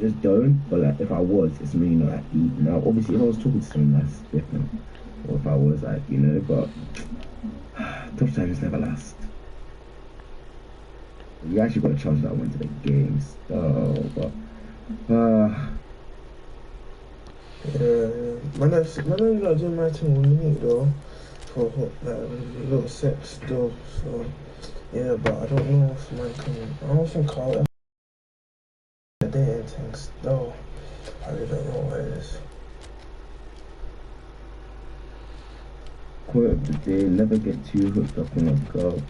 just don't. But like, if I was, it's me not like eating out. Obviously, if I was talking to someone, that's different. Or if I was like, but tough times never last. You actually got to charge that one to the games. Oh, but Yeah, my name's not doing my thing with me though. For like a little sex still. So yeah, but I don't know if man can. I don't think I'll ever dating things though. I really don't know what it is. quote of the day: never get too hooked up on a girl.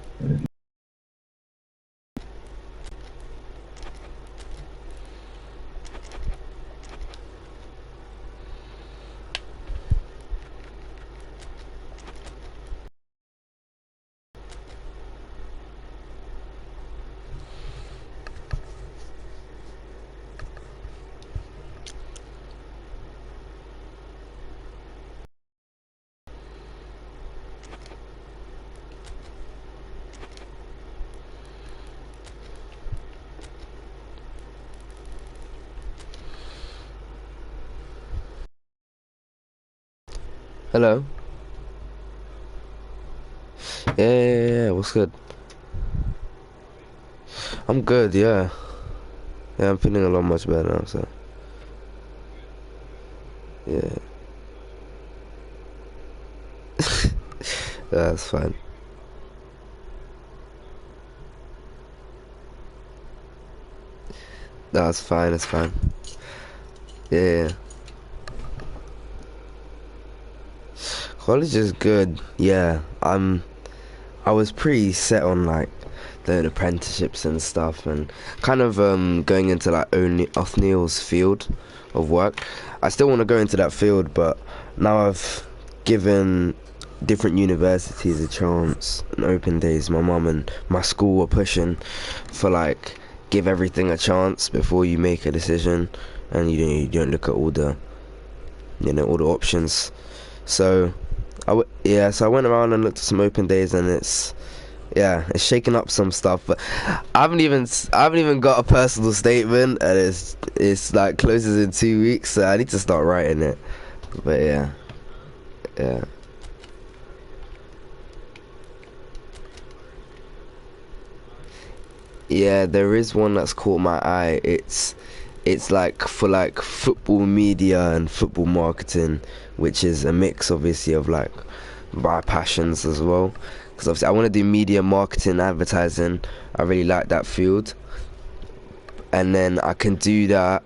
Hello. Yeah. What's good? I'm good. Yeah. Yeah, I'm feeling a lot much better now. So yeah, that's fine. That's fine. It's fine. Yeah. College is good. Yeah. I was pretty set on like doing apprenticeships and stuff, and kind of going into like only Othniel's field of work. I still want to go into that field, but now I've given different universities a chance and open days. My mum and my school were pushing for like give everything a chance before you make a decision, and you don't look at all the all the options. So so I went around and looked at some open days, and it's shaking up some stuff. But I haven't even got a personal statement, and it's like closes in 2 weeks, so I need to start writing it. But yeah, yeah. There is one that's caught my eye. It's like for like football media and football marketing, which is a mix obviously of like my passions as well. Because obviously I want to do media marketing, advertising. I really like that field, and then I can do that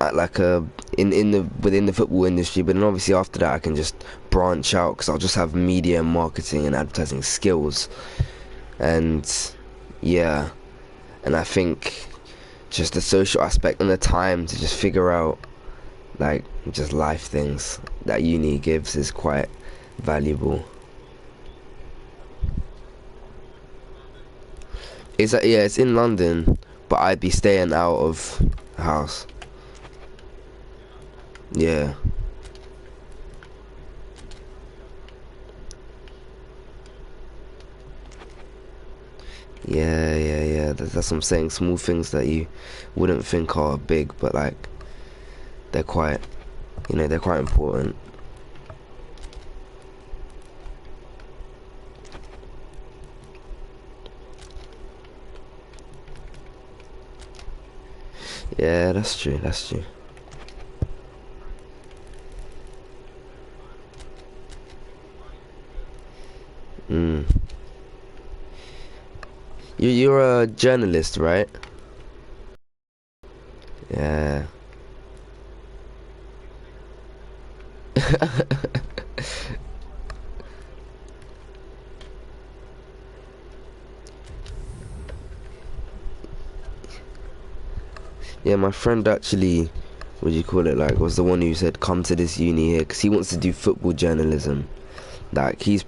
at like a in the within the football industry. But then obviously after that I can just branch out because I'll just have media marketing and advertising skills. And yeah, and I think just the social aspect and the time to just figure out like just life things that uni gives is quite valuable. It's in London, but I'd be staying out of the house. Yeah, yeah. That's what I'm saying. Small things that you wouldn't think are big, but like they're quite, they're quite important. Yeah, that's true. That's true. Mm. You're a journalist, right? Yeah. Yeah, my friend actually, what do you call it, like, was the one who said, come to this uni here, because he wants to do football journalism. Like, he's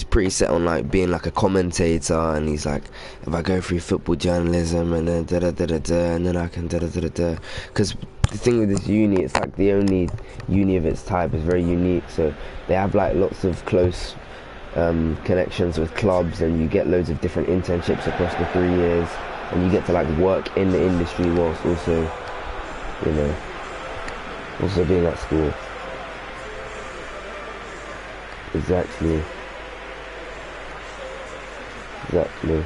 pretty set on, like, being, like, a commentator, and he's like, if I go through football journalism, and then da-da-da-da-da, and then I can da-da-da-da-da. Because the thing with this uni, it's, like, the only uni of its type. It's very unique, so they have, like, lots of close connections with clubs, and you get loads of different internships across the 3 years, and you get to like work in the industry whilst also you know, also being at school. Exactly. Exactly.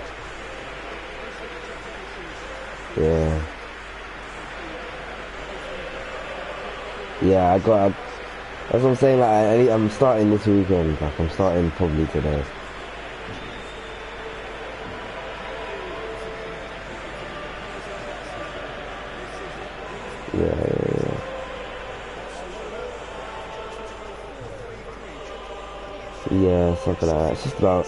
Yeah. Yeah, that's what I'm saying, like, I'm starting this weekend, like, I'm starting probably today. Yeah. Yeah, something like that. It's just about,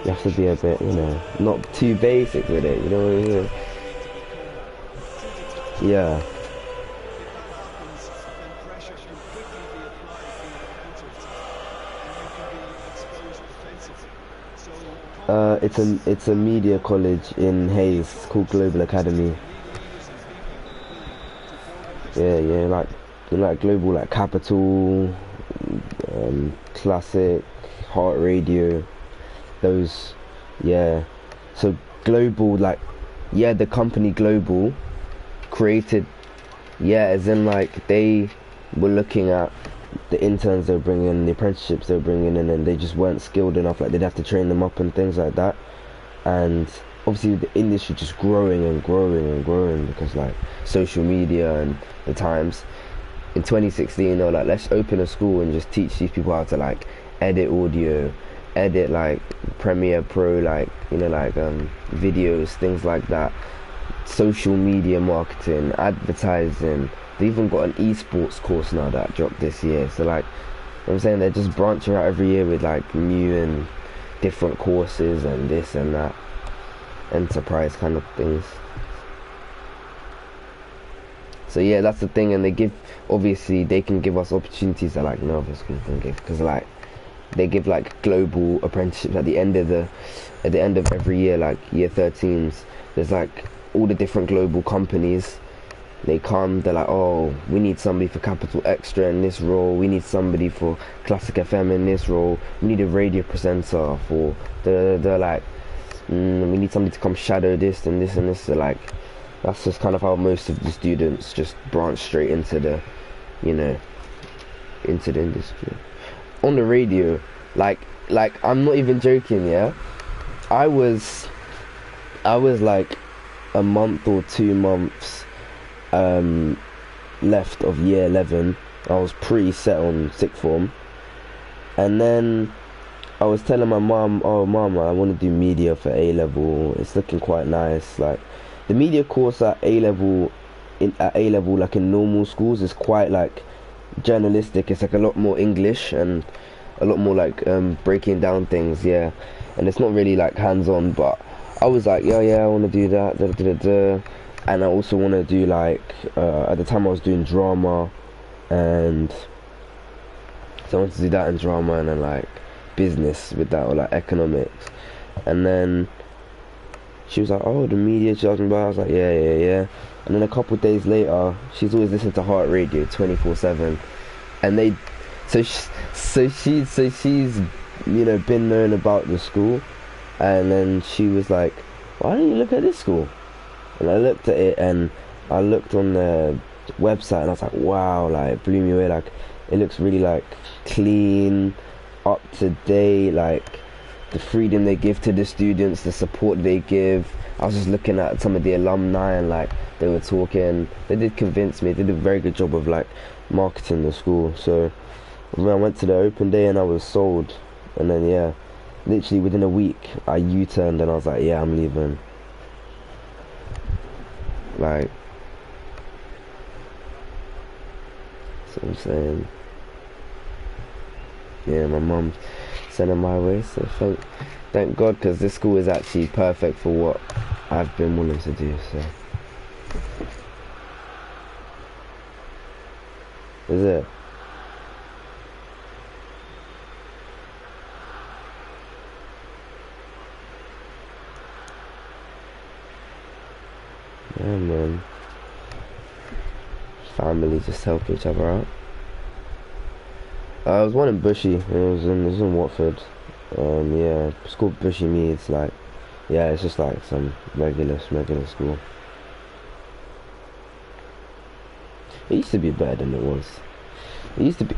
you have to be a bit, you know, not too basic with it, you know what I mean? Yeah. It's a media college in Hayes. It's called Global Academy. Yeah, yeah, like global, like Capital, Classic, Heart Radio, those, yeah. So global, like, yeah, the company Global created, yeah, as in like they were looking at the interns they were bringing in, the apprenticeships they were bringing in, and they just weren't skilled enough. Like they'd have to train them up and things like that. And obviously the industry just growing and growing and growing because like social media and the times. In 2016, they were like, let's open a school and just teach these people how to like edit audio, edit like Premiere Pro, like, you know, like videos, things like that, social media marketing, advertising. They even got an esports course now that dropped this year. So like, you know what I'm saying, they're just branching out every year with like new and different courses and this and that, enterprise kind of things. So yeah, that's the thing, and obviously they can give us opportunities that like no other school can give, because like they give like global apprenticeships at the end of every year, like year 13s. There's like all the different global companies. They come, they're like, oh, we need somebody for Capital Extra in this role, we need somebody for Classic FM in this role, we need a radio presenter for they're like, we need somebody to come shadow this and this and this. So like, that's just kind of how most of the students just branch straight into the, you know, into the industry. On the radio, like I'm not even joking, yeah. I was like a month or 2 months left of year 11. I was pretty set on sixth form, and then I was telling my mum, oh mum, I want to do media for A level. It's looking quite nice. Like the media course at A level, like in normal schools, is quite like journalistic. It's like a lot more English and a lot more like breaking down things, yeah. And it's not really like hands-on, but I was like, yeah, I want to do that, da, da, da, da. And I also want to do like at the time I was doing drama, and so I wanted to do that in drama, and then like business with that, or like economics. And then she was like, oh, the media she asked me about. I was like, yeah. And then a couple of days later, she's always listening to Heart Radio 24/7, and she's you know, been knowing about the school. And then she was like, why don't you look at this school? And I looked at it, and I looked on the website, and I was like, wow, like it blew me away. Like it looks really like clean, up to date, like the freedom they give to the students, the support they give. I was just looking at some of the alumni, and like they were talking, they did convince me. They did a very good job of like marketing the school. So when I went to the open day, and I was sold. And then yeah, literally within a week I U-turned, and I was like, yeah, I'm leaving. Like, that's what I'm saying. Yeah, my mum sent it my way, so thank God, because this school is actually perfect for what I've been willing to do. So is it? Yeah, man. Family just help each other out. I was one in Bushy. It was in Watford. Yeah, it's called Bushy Meads. Like, yeah, it's just like some regular school. It used to be better than it was. It used to be.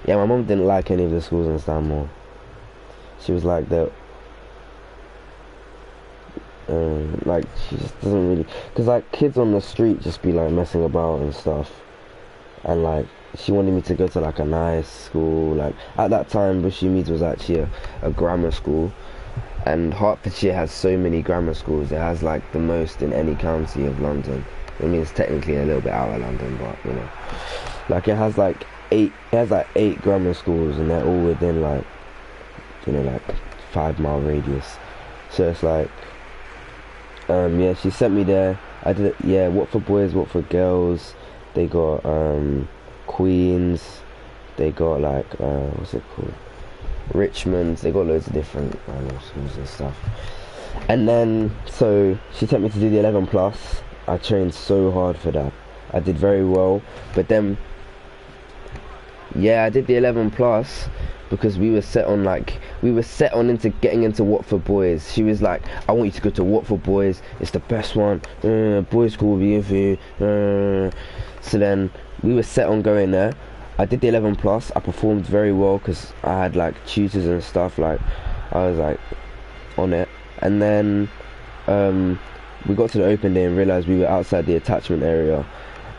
Yeah, my mom didn't like any of the schools in Stanmore. She was like that. Like she just doesn't really, cause like kids on the street just be like messing about and stuff, and like she wanted me to go to like a nice school. Like at that time, Bushy Meads was actually a grammar school, and Hertfordshire has so many grammar schools. It has like the most in any county of London. I mean, it's technically a little bit out of London, but you know, like it has like eight grammar schools, and they're all within like, you know, like 5 mile radius. So it's like, yeah, she sent me there. I did it, yeah, what for boys, what for girls. They got Queens, they got like what's it called, Richmond. They got loads of different schools and stuff. And then so she sent me to do the 11 plus. I trained so hard for that. I did very well, but then yeah, I did the 11 plus because we were set on into getting into Watford Boys. She was like, I want you to go to Watford Boys, it's the best one, boys school will be in for you. So then we were set on going there. I did the 11 plus. I performed very well because I had like tutors and stuff. Like I was like on it. And then we got to the open day and realised we were outside the attachment area,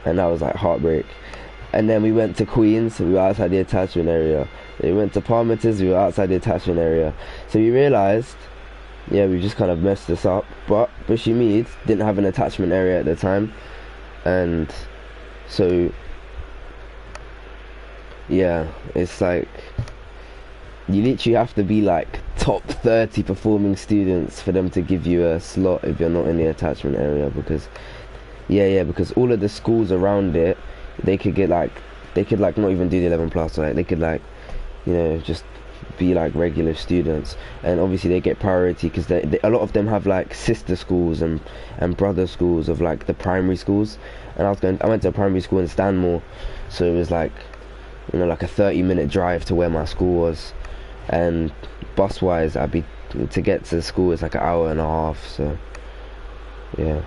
and that was like heartbreak. And then we went to Queens, we were outside the attachment area. We went to Parmiter's, we were outside the attachment area. So we realised, yeah, we just kind of messed this up. But Bushy Meads didn't have an attachment area at the time, and so yeah, it's like you literally have to be like top 30 performing students for them to give you a slot if you're not in the attachment area, because because all of the schools around it, they could not even do the 11 plus, right? They could like, you know, just be like regular students, and obviously they get priority because a lot of them have like sister schools and brother schools of like the primary schools. And I went to a primary school in Stanmore, so it was like, you know, like a 30-minute drive to where my school was, and bus wise to get to school it's like an hour and a half. So yeah.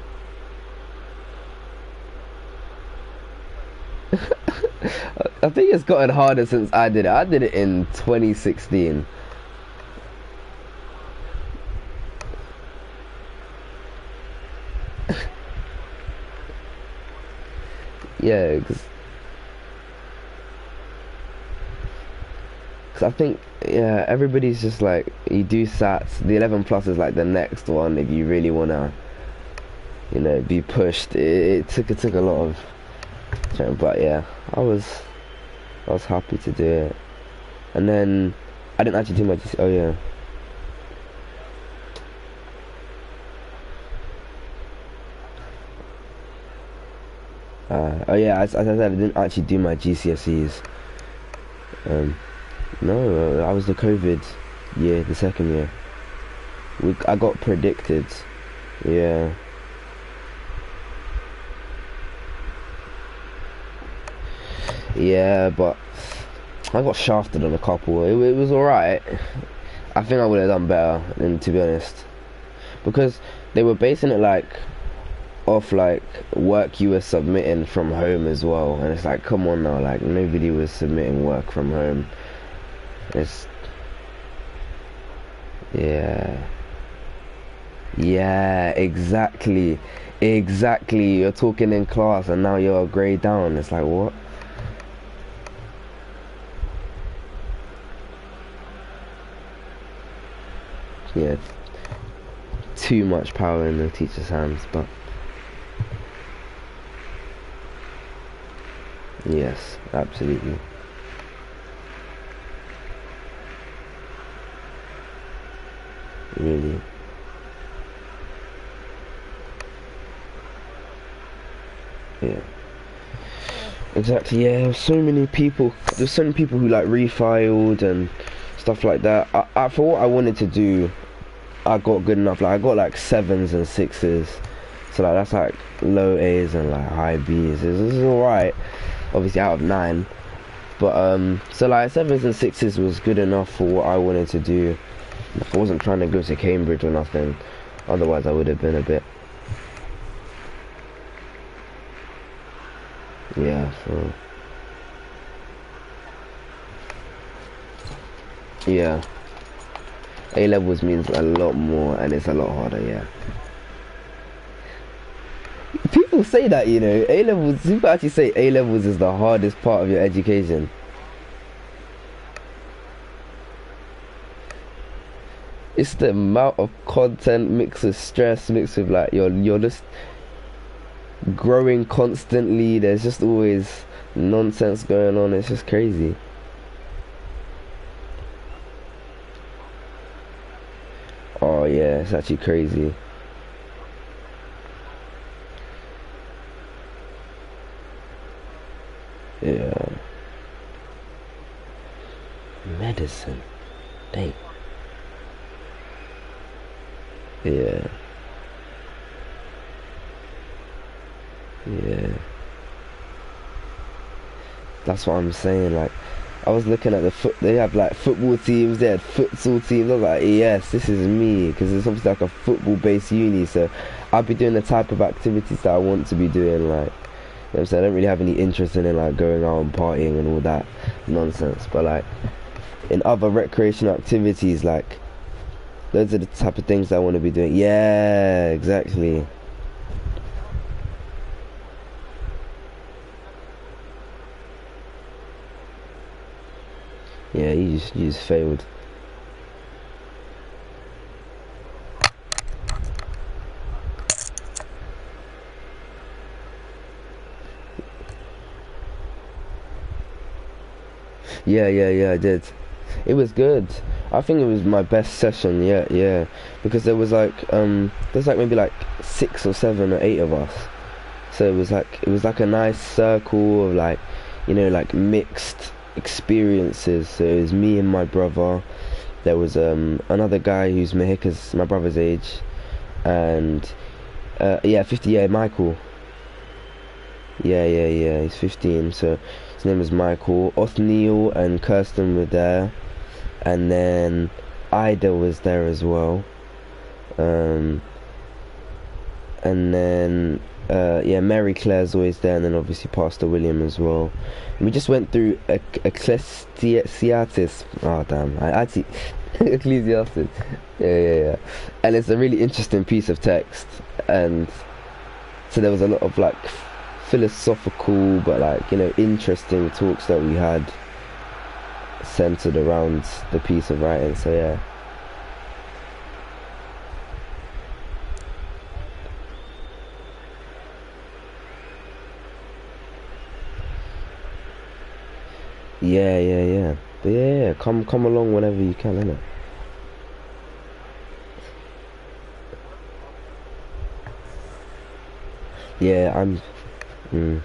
I think it's gotten harder since I did it. I did it in 2016. Yeah, because I think, yeah, everybody's just like, you do SATs. The 11 plus is like the next one if you really want to, you know, be pushed. It took a lot of training, but yeah, I was happy to do it. And then I didn't actually do my GC. Oh yeah. Oh yeah, as I said, I didn't actually do my GCSEs. No, I was the COVID year, the second year. I got predicted. Yeah. Yeah, but I got shafted on a couple. It was alright. I think I would have done better, to be honest, because they were basing it like off like work you were submitting from home as well, and it's like, come on now, like nobody was submitting work from home. It's yeah, exactly. You're talking in class and now you're a grade down. It's like, what? Yeah, too much power in the teacher's hands, but yes, absolutely. Really. Yeah. Exactly, yeah, there's so many people who like refiled and stuff like that. I for what I wanted to do, I got good enough. Like I got like 7s and 6s, so like that's like low A's and like high B's. This is alright, obviously out of 9, but so like 7s and 6s was good enough for what I wanted to do. I wasn't trying to go to Cambridge or nothing, otherwise I would have been a bit Yeah, for yeah. A levels means a lot more and it's a lot harder, yeah. People say that, you know, A levels, people actually say A levels is the hardest part of your education. It's the amount of content mixed with stress, mixed with like you're just growing constantly. There's just always nonsense going on. It's just crazy. Oh yeah, it's actually crazy. Yeah. Medicine. Dang. Yeah. Yeah. That's what I'm saying. Like, I was looking at the foot. They have like football teams. They had futsal teams. I was like, yes, this is me, because it's obviously like a football-based uni. So I'll be doing the type of activities that I want to be doing. Like, you know what I'm saying? I don't really have any interest in like going out and partying and all that nonsense. But like in other recreational activities, like those are the type of things I want to be doing. Yeah, exactly. Yeah, you just failed. Yeah, I did. It was good. I think it was my best session yet, yeah. Because there's like maybe like 6 or 7 or 8 of us. So it was like a nice circle of like, you know, like mixed experiences. So it was me and my brother. There was another guy who's Mahika's my brother's age, and yeah, 50, yeah, Michael. Yeah, he's 15. So his name is Michael. Othniel and Kirsten were there, and then Ida was there as well. Um, and then yeah, Mary Claire's always there, and then obviously Pastor William as well. And we just went through Ecclesiastes. Oh damn, I actually Ecclesiastes. Yeah. And it's a really interesting piece of text, and so there was a lot of like philosophical, but like, you know, interesting talks that we had centered around the piece of writing. So yeah. Yeah. But yeah, come along whenever you can, innit? Yeah, I'm. Mm,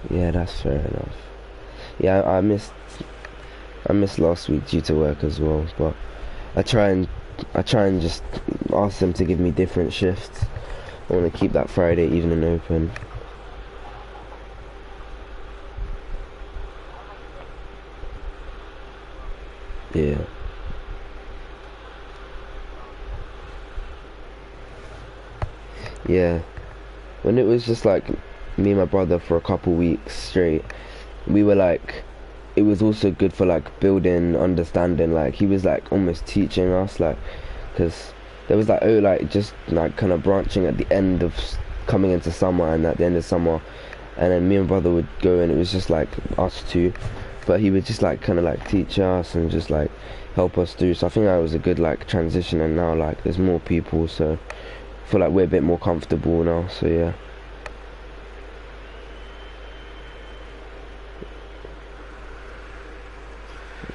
yeah, that's fair enough. Yeah, I missed last week due to work as well, but I try and I try and just ask them to give me different shifts. I want to keep that Friday evening open. Yeah, yeah. When it was just like me and my brother for a couple weeks straight, we were like, it was also good for like building understanding. Like he was like almost teaching us, like, because there was like, oh, like just like kind of branching at the end of coming into summer, and at the end of summer, and then me and brother would go, and it was just like us two, but he would just like kind of like teach us and just like help us through. So I think that was a good like transition, and now like there's more people, so I feel like we're a bit more comfortable now. So yeah.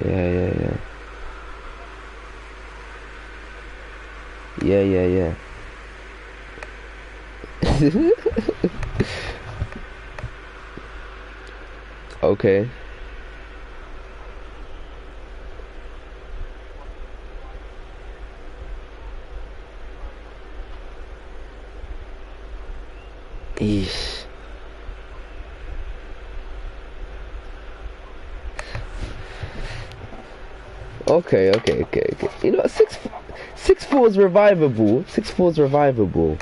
Yeah. Yeah. Okay. Eesh. Okay. You know, 6-4 is revivable. 6-4 is revivable.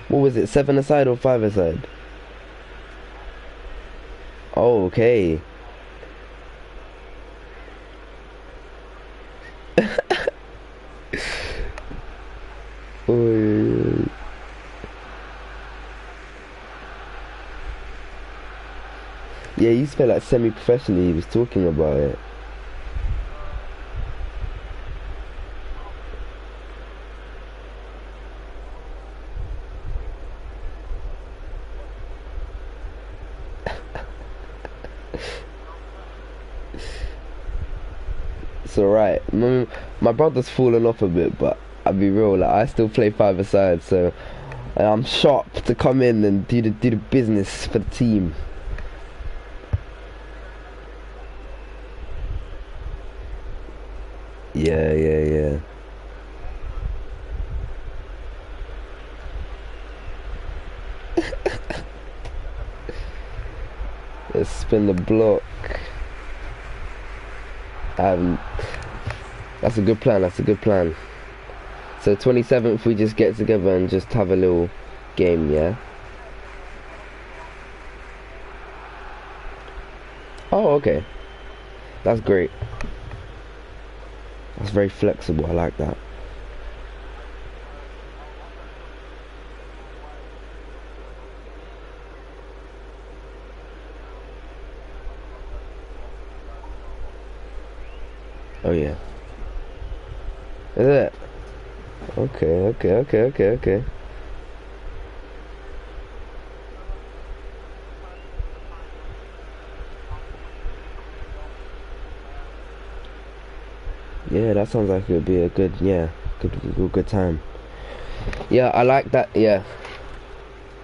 What was it? 7-a-side or 5-a-side? Oh, okay. Oh, yeah, he used to play like semi-professionally. He was talking about it. It's alright. My brother's fallen off a bit, but I'll be real, like I still play 5-a-side, so I'm sharp to come in and do the business for the team. Yeah, yeah, yeah. Let's spin the block. That's a good plan. That's a good plan. So 27th, we just get together and just have a little game, yeah. Oh, okay. That's great. That's very flexible. I like that. Oh yeah. Is it? Okay, okay, okay, okay, okay. Yeah, that sounds like it would be a good, yeah, good time. Yeah, I like that. Yeah,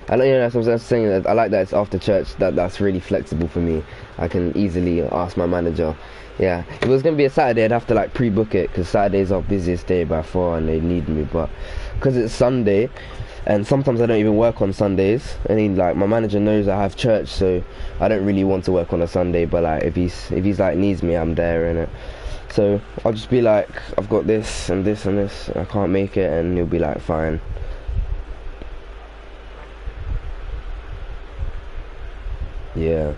I like. Yeah, that's what I was saying. That I like that it's after church. That's really flexible for me. I can easily ask my manager. Yeah, if it was gonna be a Saturday, I'd have to like pre-book it because Saturday's our busiest day by far, and they need me. But because it's Sunday, and sometimes I don't even work on Sundays. I mean, like my manager knows I have church, so I don't really want to work on a Sunday. But like if he's like needs me, I'm there, innit? So I'll just be like, I've got this and this and this, I can't make it, and he'll be like, fine. Yeah.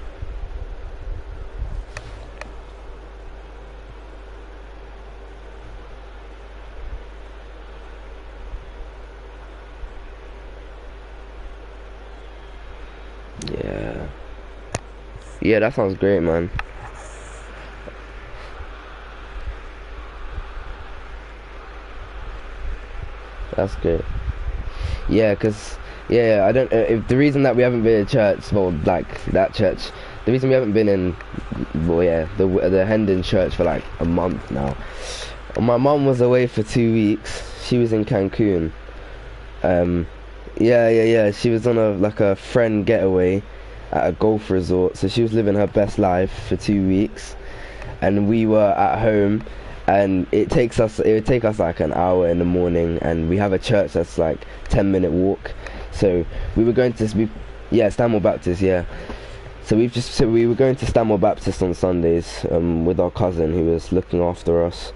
Yeah. Yeah, that sounds great, man. That's good. Yeah, cause yeah, I don't. If the reason that we haven't been in church, well, like that church, the reason we haven't been in, well, yeah, the Hendon church for like a month now. My mum was away for 2 weeks. She was in Cancun. Yeah, yeah, yeah. She was on a friend getaway at a golf resort, so she was living her best life for 2 weeks, and we were at home. And it would take us like an hour in the morning, and we have a church that's like 10-minute walk. So we were going to yeah, Stanmore Baptist, yeah. So we were going to Stanmore Baptist on Sundays with our cousin who was looking after us.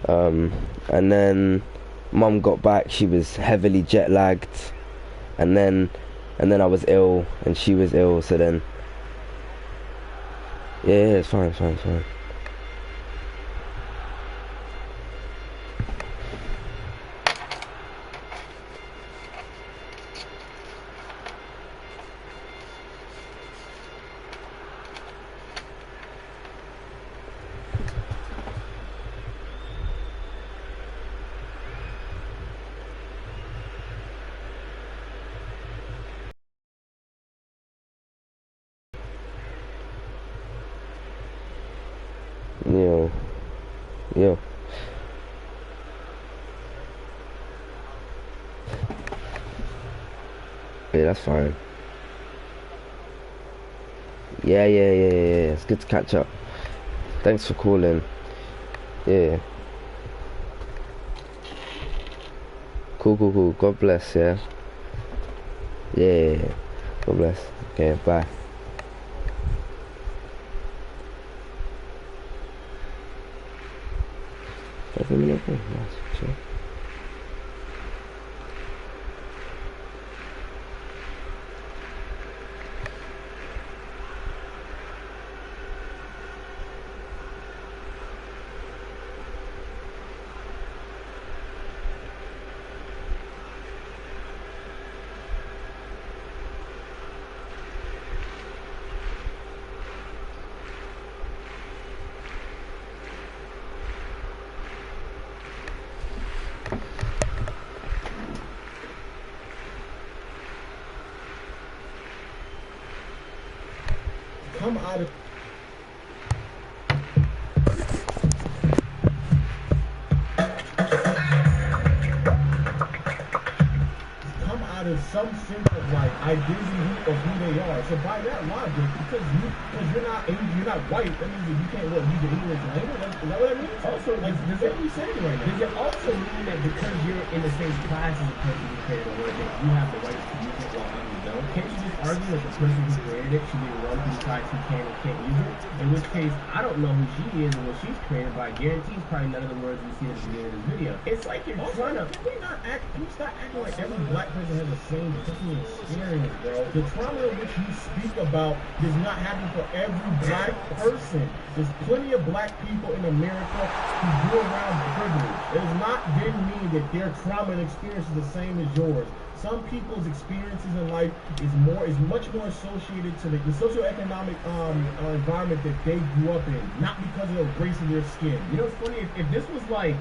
And then Mum got back. She was heavily jet lagged, and then I was ill, and she was ill. So then yeah, it's fine, fine, fine. Yo, yo. Yeah, that's fine. Yeah, yeah, yeah, yeah, yeah. It's good to catch up. Thanks for calling. Yeah. Cool, cool, cool. God bless, yeah. Yeah, yeah, yeah. God bless. Okay, bye. 30-minute break. Nice. Chill. Come out of some sense of like identity of who they are. So by that logic, because you're not Asian, you're not white, that means that you can't use the English language. Is that what I mean? Also, like, does that what you saying right now? Does it also mean that because you're in the same class as a person who created a word, that you have the right to use it while others don't? Can't you just argue that the person who created it should be the one who decides who can and can't use it? In which case, I don't know who she is and what she's created, but I guarantee it's probably none of the words we see at the beginning of this video. It's like you're trying to. Can we stop acting like every black person has the same fucking experience, bro? The trauma in which you speak about does not happen for every black person. There's plenty of black people in America who grew around privilege. It does not then mean that their trauma and experience is the same as yours. Some people's experiences in life is much more associated to the socioeconomic environment that they grew up in, not because of the race of their skin. You know what's funny? If this was like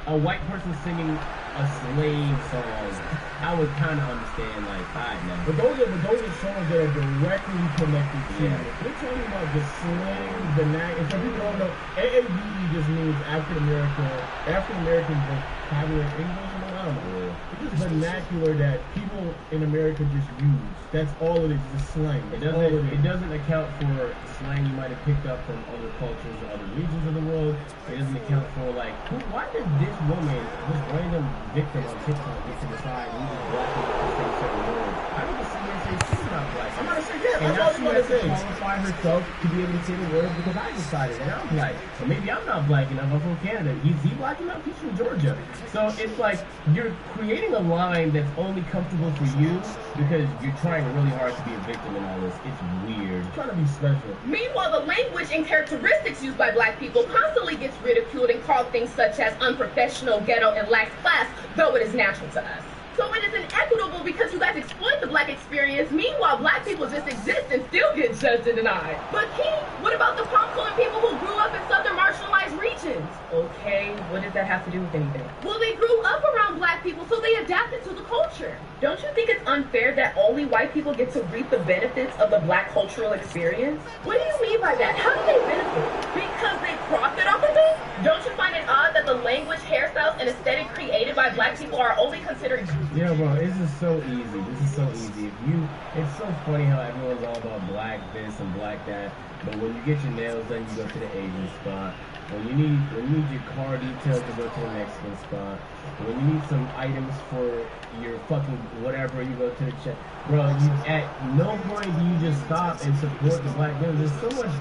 a white person singing a slave song, I would kind of understand, like, alright, now. But those are songs that are directly connected to. Yeah. We're talking about the slang, the and so people don't know. AAVE just means African American vocabulary English. I don't know. It's just vernacular that people in America just use. That's all it is. It's slang. It doesn't account for slang you might have picked up from other cultures or other regions of the world. It doesn't account for, like, why did this woman, this random victim on TikTok, get to decide who's black people to say certain words? I don't just sit here and say she's not black. I'm gonna say yeah. And now she has to qualify herself to be able to say the words because I decided and I'm black. Or maybe I'm not black enough. I'm from Canada. Is he black enough? He's from Georgia. So it's like you're creating a line that's only comfortable for you because you're trying really hard to be a victim in all this. It's weird. You're trying to be special. Meanwhile, the language and characteristics used by black people constantly gets ridiculed and called things such as unprofessional, ghetto, and lacks class, though it is natural to us. So it is inequitable because you guys exploit the black experience. Meanwhile, black people just exist and still get judged and denied. But King, what about the palm-colored people who grew up in southern marginalized regions? Okay, what does that have to do with anything? Well, they grew up around black people, so they adapted to the culture. Don't you think it's unfair that only white people get to reap the benefits of the black cultural experience? What do you mean by that? How do they benefit? Because they profit off of it? Don't you find it odd that the language, hairstyles, and aesthetic created by black people are only considered... Yeah, bro, this is so easy. It's so funny how everyone's all about black this and black that, but when you get your nails done, you go to the Asian spot. When you need your car details, you go to the Mexican spot. When you need some items for your fucking whatever, you go to the check. Bro, at no point do you just stop and support the black businesses. There's so much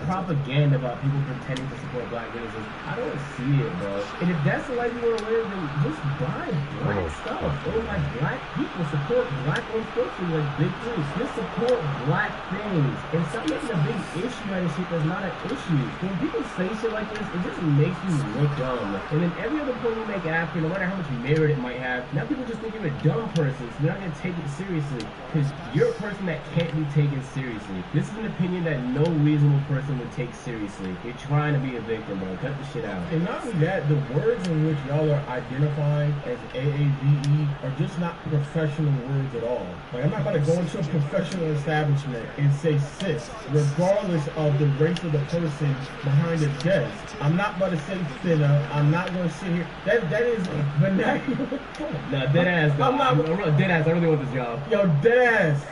propaganda about people pretending to support black businesses. I don't see it, bro. And if that's the life you want to live, then just buy black stuff. Or like black people, support black unfortunately, like big things. Just support black things. And stop making a big issue out of shit that's not an issue. When people say shit like this, it just makes you look dumb. And then every other point you make after, no matter how much merit it might have, now people just think you're a dumb person, so they're not going to take it seriously. Because you're a person that can't be taken seriously. This is an opinion that no reasonable person would take seriously. You're trying to be a victim, bro. Cut the shit out. And not only that, the words in which y'all are identifying as AAVE are just not professional words at all. Like, I'm not going to go into a professional establishment and say sis, regardless of the race of the person behind the desk. I'm not about to say thinner. I'm not going to sit here. That is vernacular. Nah, dead ass. Though. I'm dead ass. I really want this job. Yo, dead ass.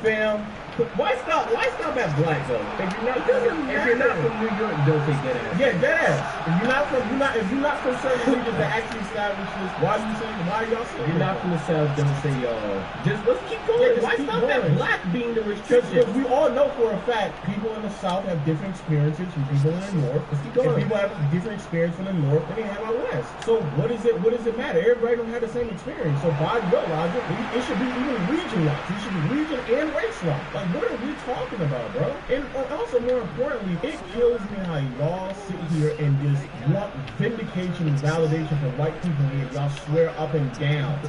Fam. Why stop at black though? If you're not from New York, don't say dead ass. Yeah, dead ass. If you're not from certain regions that actually establish this, why are y'all saying? If you're not from the South, don't say y'all. Just let's keep going. Why stop at black being the restriction? Because we all know for a fact people in the South have different experiences from people in the North. Let's keep going. And people have different experience from the North than they have out West. So what does it matter? Everybody don't have the same experience. So by your logic, it should be even region locked. It should be region and race locked. Like what are we talking about, bro? And also more importantly, it kills me how y'all sit here and just want vindication and validation from white people here. Y'all swear up and down.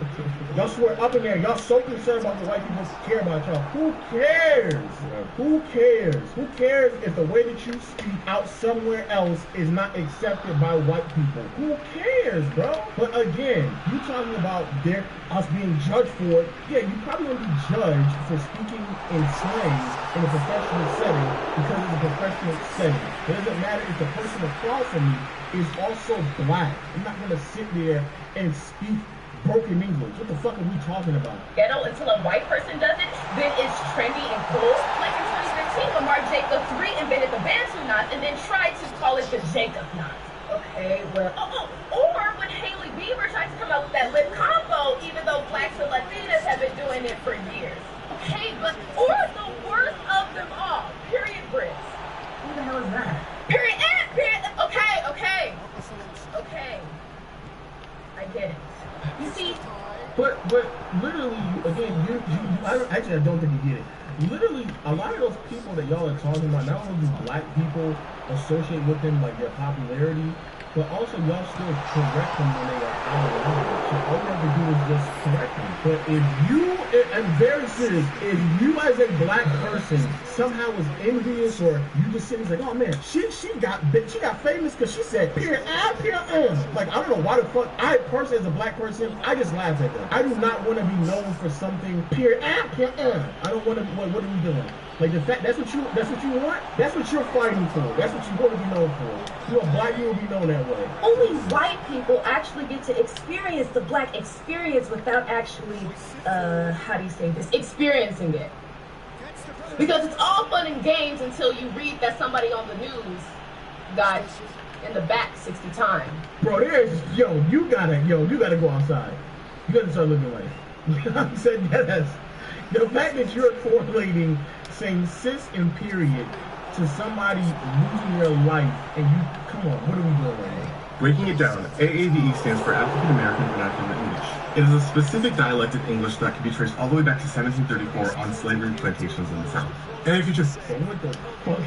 Y'all swear up and down. Y'all so concerned about what white people care about y'all. Who cares? Who cares? Who cares if the way that you speak out somewhere else is not accepted by white people? Who cares, bro? But again, you talking about us being judged for it. Yeah, you probably won't be judged for speaking in slang in a professional setting because it's a professional setting. It doesn't matter if the person across from me is also black. I'm not gonna sit there and speak broken English. What the fuck are we talking about? Ghetto until a white person does it, then it's trendy and cool. Like in 2015 when Marc Jacobs reinvented the Bantu knot and then tried to call it the Jacob knot. Okay, well, or when Hailey Bieber tried to come out with that lip combo, even though blacks and Latinas have been doing it for years. Okay, or the worst of them all, period Brits. Who the hell is that? Period. Okay. I get it. You see, But literally, again, I don't think you get it. Literally, a lot of those people that y'all are talking about, not only do black people associate with them like their popularity, but also y'all still correct them when they are out of line. So all you have to do is just correct them. But if you, I'm very serious, if you as a black person somehow was envious or you just sitting like, oh man, she got famous because she said period. Like I don't know why the fuck. I personally as a black person, I just laugh at them. I do not want to be known for something period. I don't want to. What are we doing? Like the fact that's what you want. That's what you're fighting for. That's what you want to be known for. You're black, you will be known that way. Only white people actually get to experience the black experience without actually, how do you say this? experiencing it. Because it's all fun and games until you read that somebody on the news got in the back 60 times. Bro, you gotta go outside. You gotta start looking like. I said yes. The fact that you're correlating saying cis and period to somebody losing their life and you, come on, what are we doing right now? Breaking it down, AAVE stands for African American Vernacular English. It is a specific dialect of English that can be traced all the way back to 1734 on slavery plantations in the South. And if you just... What the fuck?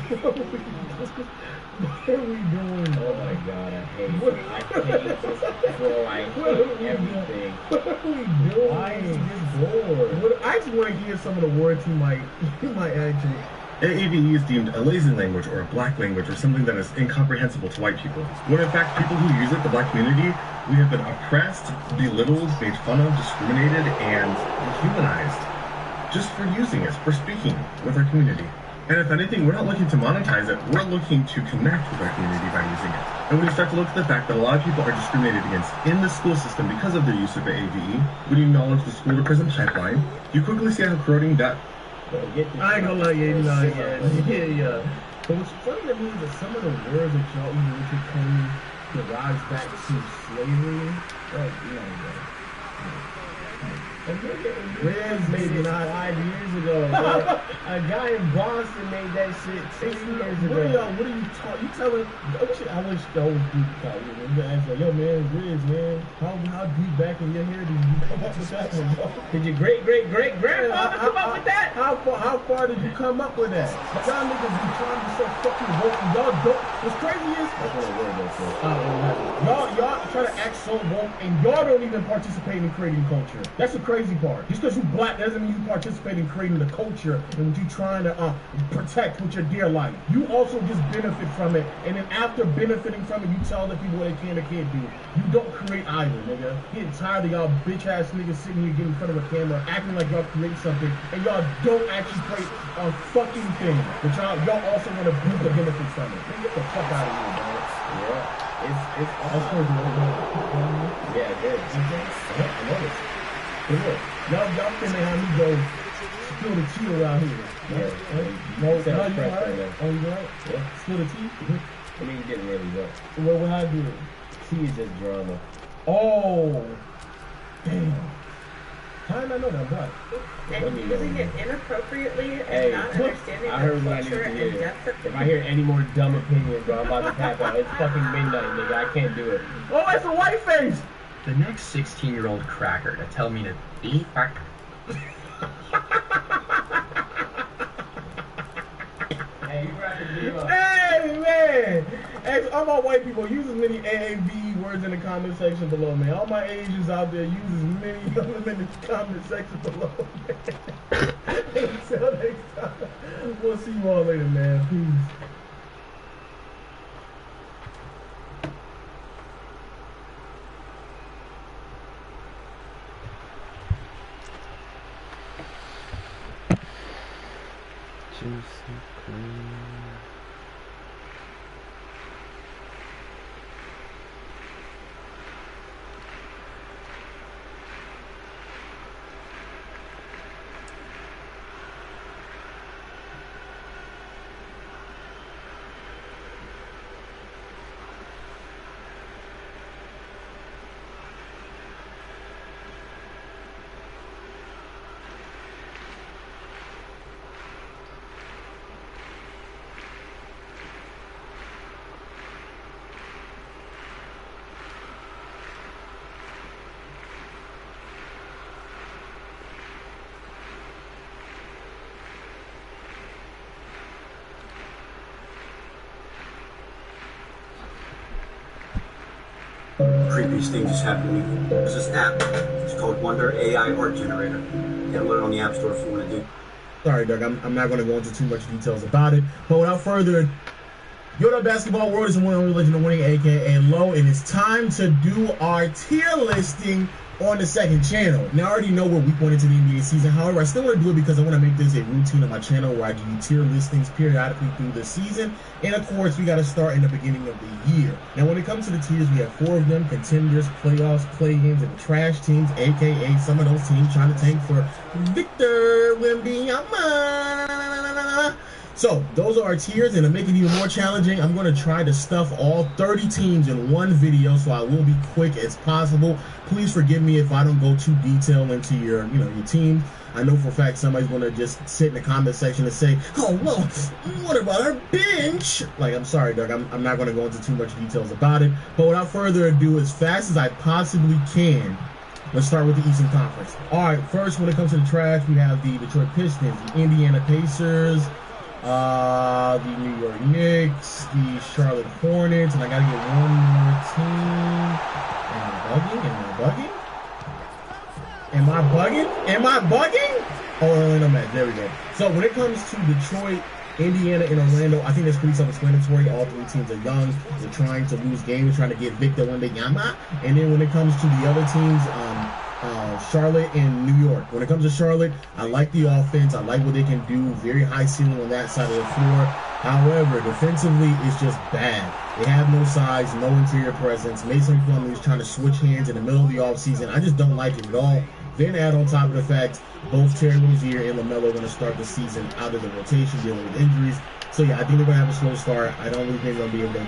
What are we doing? Oh my god, I hate this. Bro, I hate everything. What are we doing? Why is this bored? I just want to hear some of the words he might actually... AAVE is deemed a lazy language or a black language or something that is incomprehensible to white people. When in fact, people who use it, the black community, we have been oppressed, belittled, made fun of, discriminated, and dehumanized just for using it, for speaking with our community. And if anything, we're not looking to monetize it, we're looking to connect with our community by using it. And when you start to look at the fact that a lot of people are discriminated against in the school system because of their use of AAVE, when you acknowledge the school to prison pipeline, you quickly see how corroding that. I ain't gonna lie, yeah. But what's funny to me is that some of the words that y'all even with your claim derives back to slavery. Riz made it 5 years ago. A guy in Boston made that shit 6 years ago. What are you talking? You telling? I wish those people called you. You ask like, yo man, Riz, man, how deep back in your hair did you come up with that one, bro? Did your great grandfather come up with that? How far did you come up with that? Y'all niggas be trying to be so fucking woke. Y'all don't. What's crazy is y'all try to act so woke and y'all don't even participate in creating culture. That's the crazy part. Just because you black doesn't mean you participate in creating the culture and what you trying to protect with your dear life. You also just benefit from it, and then after benefiting from it, you tell the people what they can and can't do. You don't create either, nigga. Getting tired of y'all bitch ass niggas sitting here getting in front of a camera, acting like y'all create something, and y'all don't actually create a fucking thing. But y'all also want to bring the benefits from it. Man, get the fuck out of here, man. Yeah. It's awesome. Yeah, it is. I noticed. Y'all finna have me go Spill the tea around here. Yeah. No, You sound how you fresh right? right now. Oh, you right? Yeah. Spill the tea? I mean, you didn't really go. Well, how I do it? Tea is just drama. Oh, damn. How did I know that? What? Let me And know. using it inappropriately and Hey, not understanding I heard the what I need culture to and hear. depth of If I hear any more dumb opinions, bro, I'm about to tap out. It's fucking midnight, nigga. I can't do it. Oh, it's a white face. The next 16-year-old cracker to tell me to be fuck. Hey, you rapping me up. Hey, man. Hey, all my white people, use as many AAV words in the comment section below, man. All my Asians out there, use as many of them in the comment section below, man. Until next time, we'll see you all later, man. Peace. Juicy cream. Creepiest thing just happened to me. There's this app. It's called Wonder AI Art Generator. Download it on the App Store if you want to do. Sorry, Doug, I'm not going to go into too much details about it. But without further ado, Yoda Basketball World is the one and only legend of winning, aka Low, and it's time to do our tier listing on the second channel. Now, I already know we're week 1 into the NBA season. However, I still want to do it because I want to make this a routine on my channel where I do tier listings periodically through the season. And of course, we got to start in the beginning of the year. Now, when it comes to the tiers, we have 4 of them: contenders, playoffs, play-ins, and trash teams, aka some of those teams trying to tank for Victor Wembanyama. So, those are our tiers, and to make it even more challenging, I'm going to try to stuff all 30 teams in one video, so I will be quick as possible. Please forgive me if I don't go too detailed into your team. I know for a fact somebody's going to just sit in the comment section and say, oh, well, what about our bench? Like, I'm sorry, Doug, I'm not going to go into too much details about it. But without further ado, as fast as I possibly can, let's start with the Eastern Conference. All right, first, when it comes to the trash, we have the Detroit Pistons, the Indiana Pacers, the New York Knicks, the Charlotte Hornets, and I gotta get one more team. Am I bugging? Oh, Orlando Magic. There we go. So when it comes to Detroit, Indiana, and Orlando, I think that's pretty self-explanatory. All 3 teams are young. They're trying to lose games, trying to get Victor Wembanyama. And then when it comes to the other teams, Charlotte and New York. When it comes to Charlotte, I like the offense. I like what they can do. Very high ceiling on that side of the floor. However, defensively, it's just bad. They have no size, no interior presence. Mason Plumlee is trying to switch hands in the middle of the offseason. I just don't like it at all. Then add on top of the fact, both Terry Rozier and LaMelo are going to start the season out of the rotation, dealing with injuries. So yeah, I think they're going to have a slow start. I don't really think they're going to be able to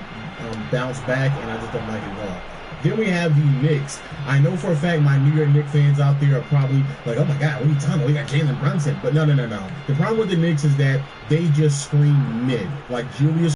bounce back, and I just don't like it at all. Then we have the Knicks. I know for a fact my New York Knicks fans out there are probably like, oh my God, what are you talking about? We got Jalen Brunson. But no. The problem with the Knicks is that they just scream mid. Like Julius